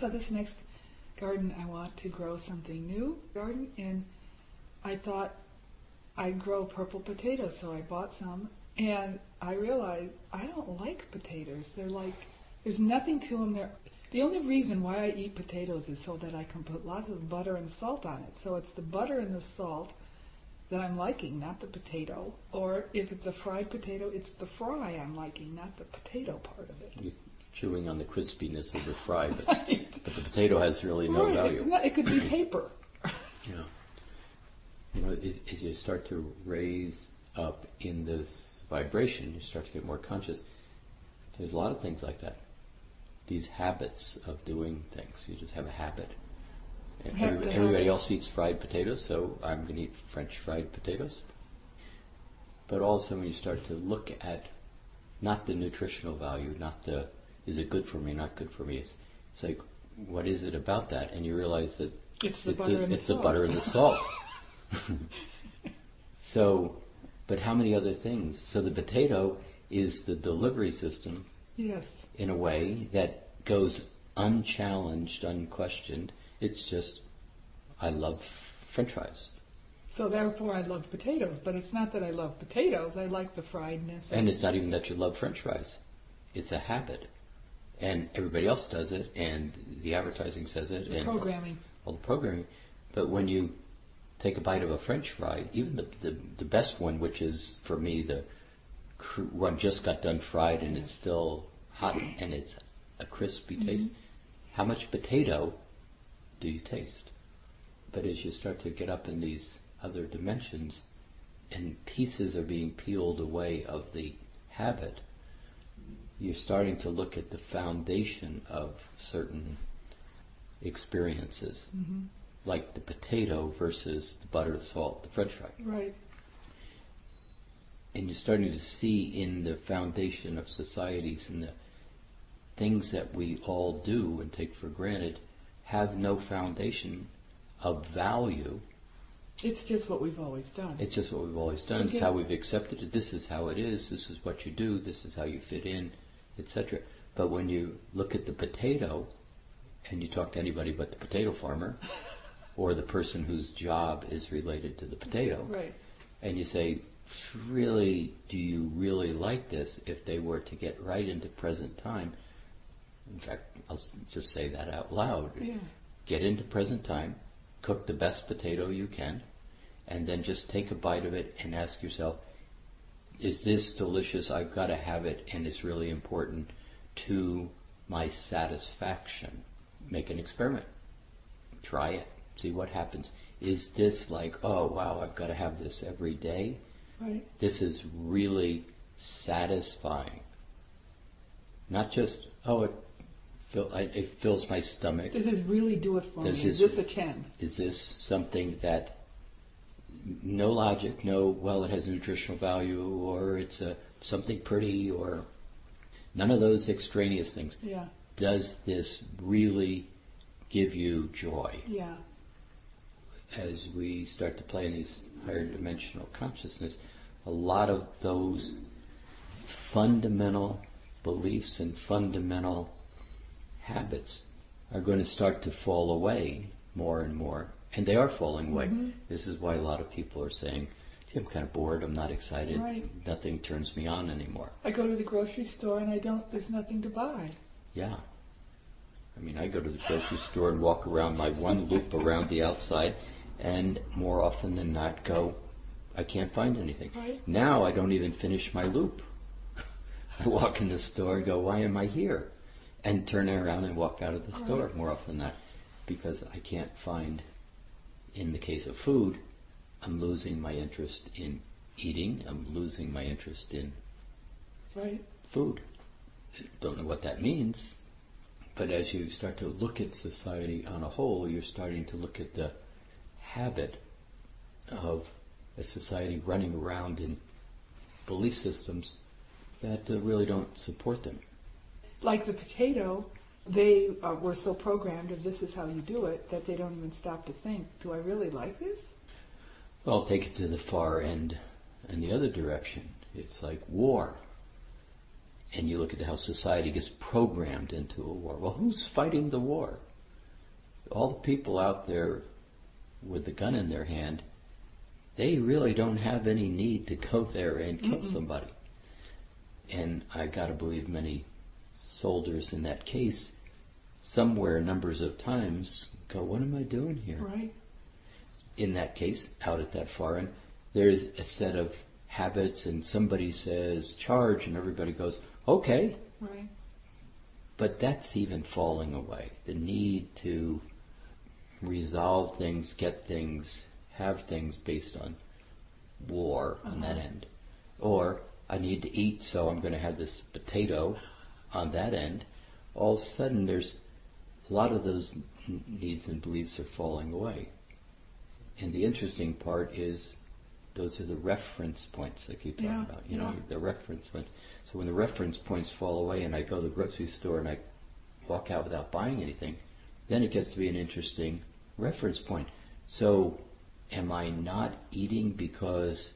so this next garden I want to grow something new garden, and I thought I'd grow purple potatoes, so I bought some, and I realized I don't like potatoes. They're like, there's nothing to them. The only reason why I eat potatoes is so that I can put lots of butter and salt on it. So it's the butter and the salt that I'm liking, not the potato. Or if it's a fried potato, it's the fry I'm liking, not the potato part of it. You're chewing on the crispiness of the fry, but, Right. but the potato has really no value. It could be paper. Yeah. You know, as you start to raise up in this vibration, you start to get more conscious. There's a lot of things like that. These habits of doing things. You just have a habit. Everybody else eats fried potatoes, so I'm going to eat French fried potatoes. But also when you start to look at not the nutritional value, not the, is it good for me, not good for me. It's like, what is it about that? And you realize that it's the butter and the salt. So, but how many other things? So the potato is the delivery system. Yes. In a way that goes unchallenged, unquestioned. It's just, I love French fries. So therefore I love potatoes, but it's not that I love potatoes, I like the friedness. And it's not even that you love French fries. It's a habit. And everybody else does it, and the advertising says it. The programming. All the programming. But when you take a bite of a French fry, even the best one, which is, for me, the one just got done fried and it's still hot and it's a crispy taste. How much potato do you taste? But as you start to get up in these other dimensions and pieces are being peeled away of the habit, you're starting to look at the foundation of certain experiences, like the potato versus the butter, the salt, the French fry. Right. And you're starting to see in the foundation of societies and the things that we all do and take for granted have no foundation of value. It's just what we've always done. It's just what we've always done. It's how we've accepted it. This is how it is. This is what you do. This is how you fit in, etc. But when you look at the potato and you talk to anybody but the potato farmer or the person whose job is related to the potato, right, and you say, really, do you really like this? If they were to get right into present time, in fact, I'll just say that out loud. Yeah. Get into present time, cook the best potato you can, and then just take a bite of it and ask yourself, is this delicious? I've got to have it, and it's really important to my satisfaction. Make an experiment. Try it. See what happens. Is this like, oh, wow, I've got to have this every day? Right. This is really satisfying. Not just, oh, it fills my stomach. Does this really do it for me? Is this a 10? Is this something that, no logic, no, well, it has nutritional value, or it's something pretty, or none of those extraneous things. Yeah. Does this really give you joy? Yeah. As we start to play in these higher dimensional consciousness, a lot of those fundamental beliefs and fundamental habits are going to start to fall away more and more. And they are falling away. This is why a lot of people are saying, I'm kind of bored, I'm not excited, right, nothing turns me on anymore. I go to the grocery store and there's nothing to buy. Yeah. I mean, I go to the grocery store and walk around my one loop around the outside, and more often than not go, I can't find anything. Right. Now I don't even finish my loop. I walk in the store and go, why am I here? And turn around and walk out of the store more often than not, because I can't find, in the case of food, I'm losing my interest in eating, I'm losing my interest in food. Don't know what that means, but as you start to look at society on a whole, you're starting to look at the habit of a society running around in belief systems that really don't support them. Like the potato, they were so programmed of this is how you do it that they don't even stop to think, do I really like this? Well, take it to the far end and the other direction. It's like war. And you look at how society gets programmed into a war. Well, who's fighting the war? all the people out there with the gun in their hand, they really don't have any need to go there and kill somebody. And I got to believe many soldiers in that case, somewhere numbers of times, go, what am I doing here? Right. In that case, out at that far end, there's a set of habits, and somebody says charge, and everybody goes, okay. Right. But that's even falling away. The need to resolve things, get things, have things based on war on that end. Or I need to eat, so I'm going to have this potato on that end. All of a sudden, there's a lot of those needs and beliefs are falling away. And the interesting part is those are the reference points like you talk about. You know, the reference point. So when the reference points fall away and I go to the grocery store and I walk out without buying anything, then it gets to be an interesting reference point. So am I not eating because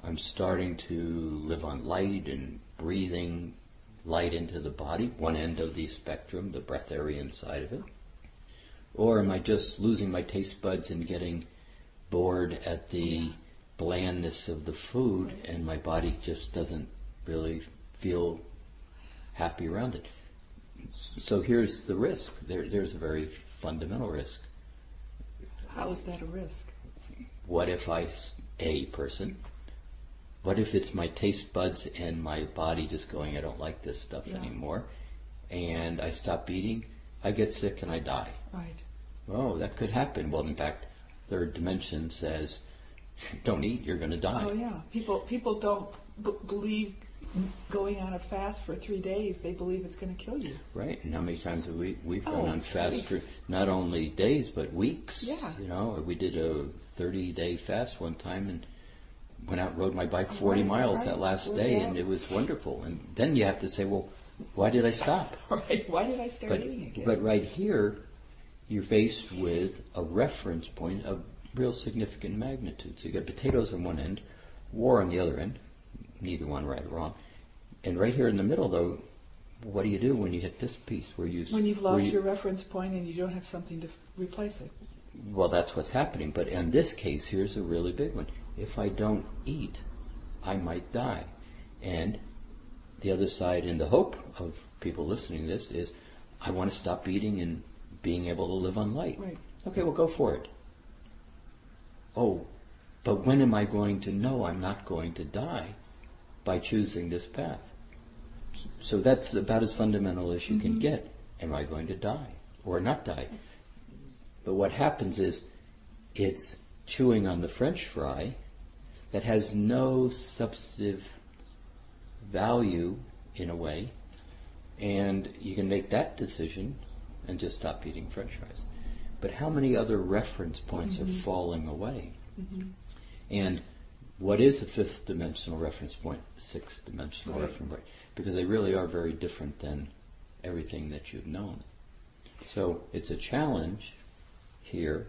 I'm starting to live on light and breathing light into the body, one end of the spectrum, the breatharian side of it? Or am I just losing my taste buds and getting bored at the blandness of the food and my body just doesn't really feel happy around it? So here's the risk. There's a very fundamental risk. How is that a risk? What if what if it's my taste buds and my body just going, I don't like this stuff anymore, and I stop eating, I get sick and I die. Right. Oh, that could happen. Well, in fact, third dimension says, don't eat, you're going to die. Oh yeah. People don't believe going on a fast for 3 days. They believe it's going to kill you. Right. And how many times have we've gone on fast for not only days but weeks? Yeah. You know, we did a 30-day fast one time and went out and rode my bike 40 miles that last day, and it was wonderful. And then you have to say, well, why did I stop? Right. Why did I start eating again? But right here, you're faced with a reference point of real significant magnitude. So you got potatoes on one end, war on the other end, neither one right or wrong. And right here in the middle, though, what do you do when you hit this piece where you've lost your reference point and you don't have something to replace it? Well, that's what's happening. But in this case, here's a really big one. If I don't eat, I might die. And the other side, in the hope of people listening to this, is I want to stop eating and being able to live on light. Right. Okay, well, go for it. Oh, but when am I going to know I'm not going to die by choosing this path? So that's about as fundamental as you can get. Am I going to die or not die? But what happens is it's chewing on the French fry that has no substantive value in a way, and you can make that decision and just stop eating French fries. But how many other reference points are falling away? And what is a fifth dimensional reference point, sixth dimensional reference point? Because they really are very different than everything that you've known. So it's a challenge here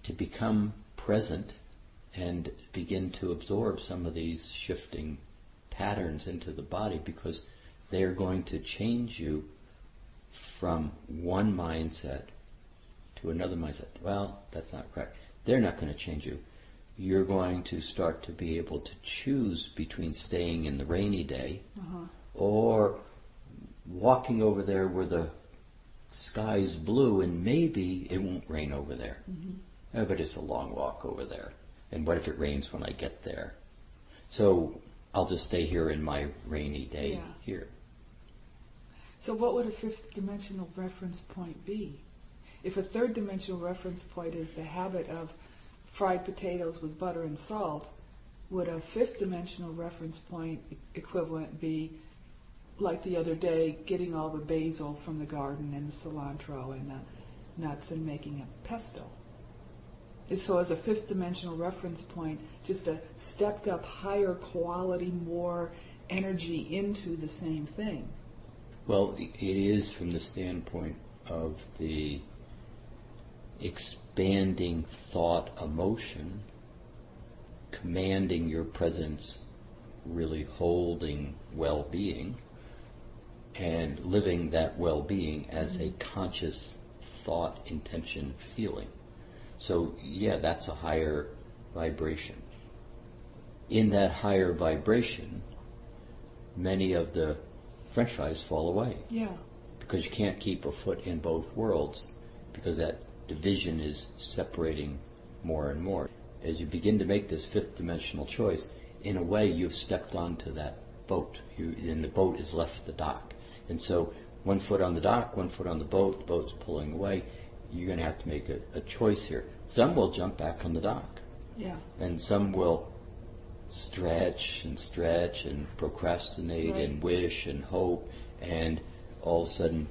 to become present and begin to absorb some of these shifting patterns into the body, because they are going to change you from one mindset to another mindset. Well, that's not correct. They're not going to change you. You're going to start to be able to choose between staying in the rainy day or walking over there where the sky's blue and maybe it won't rain over there. But it's a long walk over there. And what if it rains when I get there? So I'll just stay here in my rainy day here. So what would a fifth dimensional reference point be? If a third dimensional reference point is the habit of fried potatoes with butter and salt, would a fifth dimensional reference point equivalent be, like the other day, getting all the basil from the garden and the cilantro and the nuts and making a pesto? So as a fifth dimensional reference point, just a stepped up higher quality, more energy into the same thing. Well, it is from the standpoint of the expanding thought emotion, commanding your presence, really holding well-being, and living that well-being as a conscious thought, intention, feeling. So yeah, that's a higher vibration. In that higher vibration, many of the French fries fall away. Yeah. Because you can't keep a foot in both worlds, because that division is separating more and more. As you begin to make this fifth dimensional choice, in a way you've stepped onto that boat, and the boat has left the dock. And so one foot on the dock, one foot on the boat's pulling away. You're going to have to make a choice here. Some will jump back on the dock. Yeah. And some will stretch and procrastinate Right. and wish and hope, and all of a sudden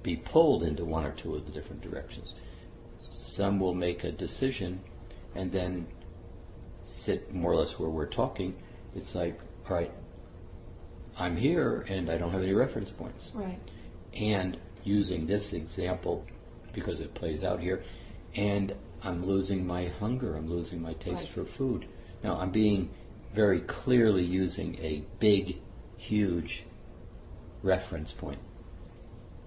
be pulled into one or two of the different directions. Some will make a decision and then sit more or less where we're talking. It's like, all right, I'm here and I don't have any reference points. Right. And using this example, because it plays out here, and I'm losing my hunger, I'm losing my taste Right. for food. Now, I'm being very clearly using a big, huge reference point.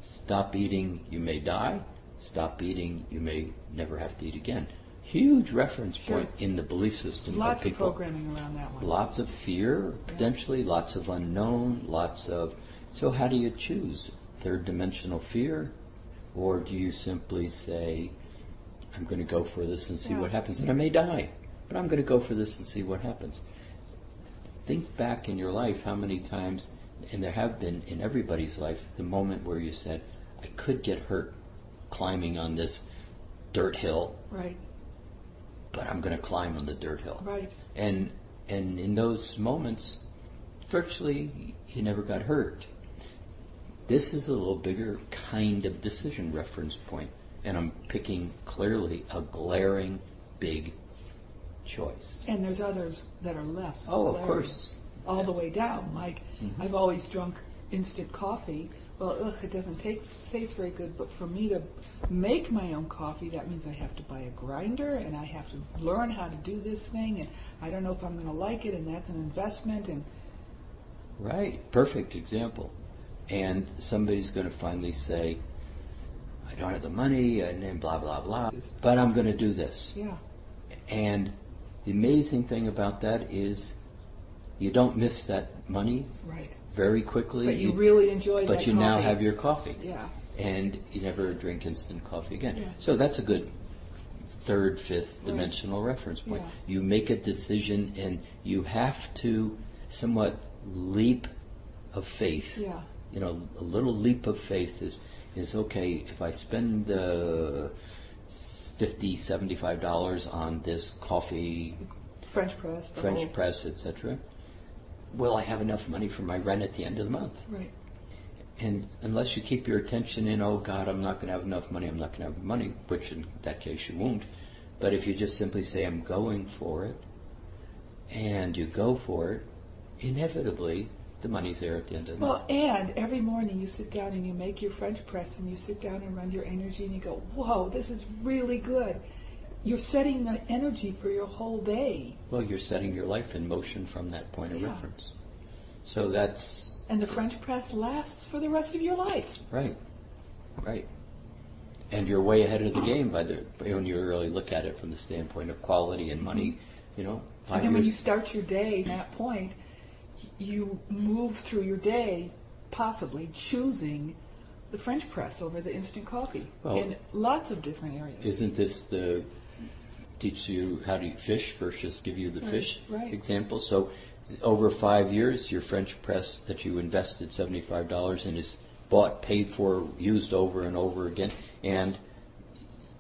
Stop eating, you may die. Stop eating, you may never have to eat again. Huge reference Sure. point in the belief system Lots of of people. programming around that one. Lots of fear, Yeah. potentially, lots of unknown, lots of... So how do you choose? Third dimensional fear? Or do you simply say, I'm going to go for this and see Yeah. what happens? And I may die, but I'm going to go for this and see what happens. Think back in your life how many times, and there have been in everybody's life, the moment where you said, I could get hurt climbing on this dirt hill, Right. but I'm going to climb on the dirt hill. Right. And in those moments, virtually you never got hurt. This is a little bigger kind of decision reference point, and I'm picking clearly a glaring big choice. And there's others that are less. Oh, of glaring, course. all the way down. Like, I've always drunk instant coffee. Well, it doesn't taste very good, but for me to make my own coffee, that means I have to buy a grinder, and I have to learn how to do this thing, and I don't know if I'm going to like it, and that's an investment. And Right, perfect example. And somebody's going to finally say, I don't have the money, and then blah, blah, blah, but I'm going to do this. yeah, And the amazing thing about that is you don't miss that money right. very quickly. But you really enjoy that But you now coffee. have your coffee. Yeah. And you never drink instant coffee again. Yeah. So that's a good third, fifth Right. dimensional reference point. Yeah. You make a decision and you have to somewhat leap of faith. Yeah. You know, a little leap of faith is okay, if I spend $50, $75 on this coffee, French press. the French whole- press, etc., will I have enough money for my rent at the end of the month? Right. And unless you keep your attention in, oh God, I'm not going to have enough money, I'm not going to have money, which in that case you won't. But if you just simply say, I'm going for it, and you go for it, inevitably the money's there at the end of the month. Well, and every morning you sit down and you make your French press and you sit down and run your energy and you go, whoa, this is really good. You're setting the energy for your whole day. Well, you're setting your life in motion from that point of Yeah. reference. So that's And the French press lasts for the rest of your life. right. Right. And you're way ahead of the game when you really look at it from the standpoint of quality and money. You know, 5 And then when you years. start your day at that point, you move through your day possibly choosing the French press over the instant coffee Well, in lots of different areas. Isn't this the teach you how to eat fish first? Just give you the Right, fish right. example. So over 5 years, your French press that you invested $75 in is bought, paid for, used over and over again. And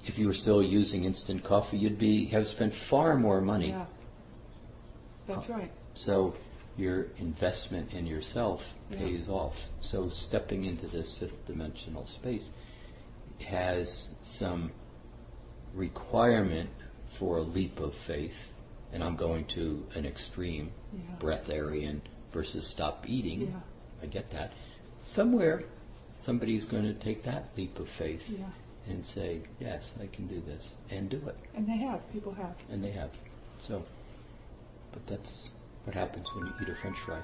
if you were still using instant coffee, you'd have spent far more money. Yeah, that's right. So your investment in yourself Yeah. pays off. So stepping into this fifth dimensional space has some requirement for a leap of faith, and I'm going to an extreme, Yeah. breatharian versus stop eating. Yeah. I get that. Somewhere, somebody's going to take that leap of faith Yeah. and say, yes, I can do this, and do it. And they have, people have. And they have. So, but that's what happens when you eat a French fry.